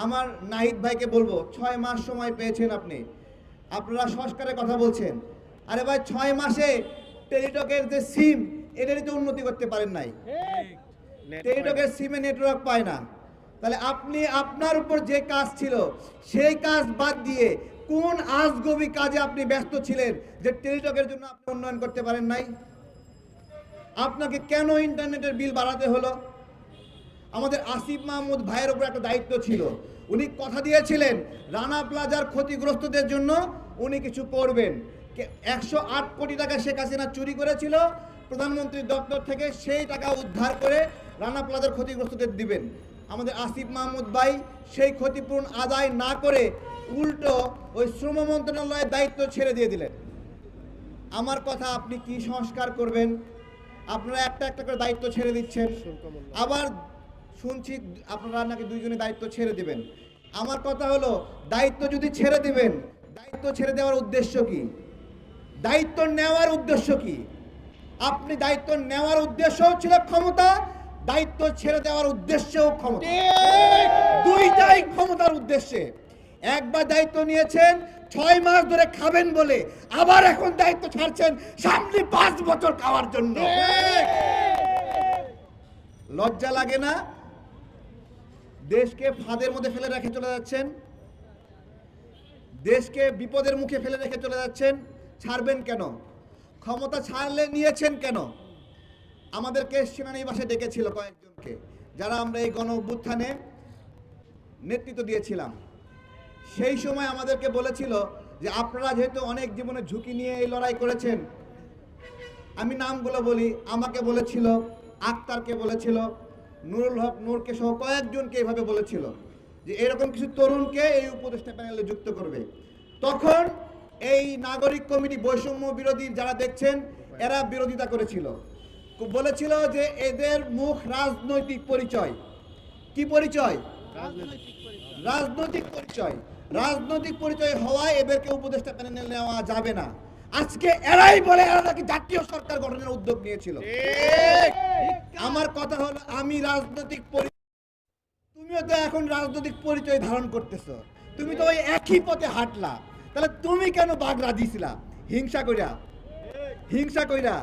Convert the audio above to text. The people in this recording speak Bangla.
আমার নাহিদ ভাইকে বলবো 6 মাস সময় পেয়েছেন আপনি, আপনারা সংস্কারের কথা বলছেন। আরে ভাই 6 মাসে টেলিটকের যে সিম এটারই তো উন্নতি করতে পারেন নাই। টেলিটকের সিমে নেটওয়ার্ক পায় না। তাহলে আপনি আপনার উপর যে কাজ ছিল সেই কাজ বাদ দিয়ে কোন আজগবি কাজে আপনি ব্যস্ত ছিলেন যে টেলিটকের জন্য আপনি উন্নয়ন করতে পারেন নাই? আপনাকে কেন ইন্টারনেটের বিল বাড়াতে হলো? আমাদের আসিফ মাহমুদ ভাইয়ের উপর একটা দায়িত্ব ছিল, উনি কথা দিয়েছিলেন রানা প্লাজার ক্ষতিগ্রস্তদের জন্য উনি কিছু করবেন। 108 কোটি টাকা শেখ হাসিনা চুরি করেছিল প্রধানমন্ত্রীর দপ্তর থেকে, সেই টাকা উদ্ধার করে রানা প্লাজার ক্ষতিগ্রস্তদের দিবেন। আমাদের আসিফ মাহমুদ ভাই সেই ক্ষতিপূরণ আদায় না করে উল্টো ওই শ্রম মন্ত্রণালয়ের দায়িত্ব ছেড়ে দিয়ে দিলেন। আমার কথা, আপনি কি সংস্কার করবেন? আপনারা একটা একটা করে দায়িত্ব ছেড়ে দিচ্ছেন। আবার শুনছি আপনারা নাকি দুইজনে দায়িত্ব ছেড়ে দিবেন। আমার কথা হলো, দায়িত্ব যদি ছেড়ে দিবেন, দায়িত্ব ছেড়ে দেওয়ার উদ্দেশ্য কি? দায়িত্ব নেওয়ার উদ্দেশ্য কি? আপনি দায়িত্ব নেওয়ার উদ্দেশ্য ছিল ক্ষমতা, দায়িত্ব ছেড়ে দেওয়ার উদ্দেশ্যও ক্ষমতা, দুইটাই ক্ষমতার উদ্দেশ্যে। একবার দায়িত্ব নিয়েছেন 6 মাস ধরে খাবেন বলে, আবার এখন দায়িত্ব ছাড়ছেন সামনে 5 বছর খাওয়ার জন্য। লজ্জা লাগে না? দেশকে ফাঁদের মধ্যে ফেলে রেখে চলে যাচ্ছেন, দেশকে বিপদের মুখে ফেলে রেখে চলে যাচ্ছেন। ছাড়বেন কেন? ক্ষমতা ছাড়লে নিয়েছেন কেন? আমাদেরকে সেনানিবাসে ডেকেছিল কয়েকজনকে, যারা আমরা এই গণ অভ্যুত্থানে নেতৃত্ব দিয়েছিলাম। সেই সময় আমাদেরকে বলেছিল যে আপনারা যেহেতু অনেক জীবনে ঝুঁকি নিয়ে এই লড়াই করেছেন, আমি নামগুলো বলি, আমাকে বলেছিল, আক্তারকে বলেছিল, নুরুল হক নূরকে সহ কয়েকজনকে এইভাবে বলেছিল যে এরকম কিছু তরুণকে এই উপদেষ্টা প্যানেলে যুক্ত করবে। তখন এই নাগরিক কমিটি বৈষম্য বিরোধী যারা দেখছেন এরা বিরোধিতা করেছিল, বলেছিল যে এদের মুখ রাজনৈতিক পরিচয়। কি পরিচয়? রাজনৈতিক পরিচয়। রাজনৈতিক পরিচয় হওয়ায় এদেরকে উপদেষ্টা প্যানেলে নেওয়া যাবে না। আজকে এরাই বলে এরা নাকি জাতীয় সরকার গঠনের উদ্যোগ নিয়েছিল। আমার কথা হলো, আমি রাজনৈতিক তুমিও তো এখন রাজনৈতিক পরিচয় ধারণ করতেছো, তুমি তো ওই একই পথে হাঁটলা, তাহলে তুমি কেন বাগড়া দিছিলা? হিংসা কইরা?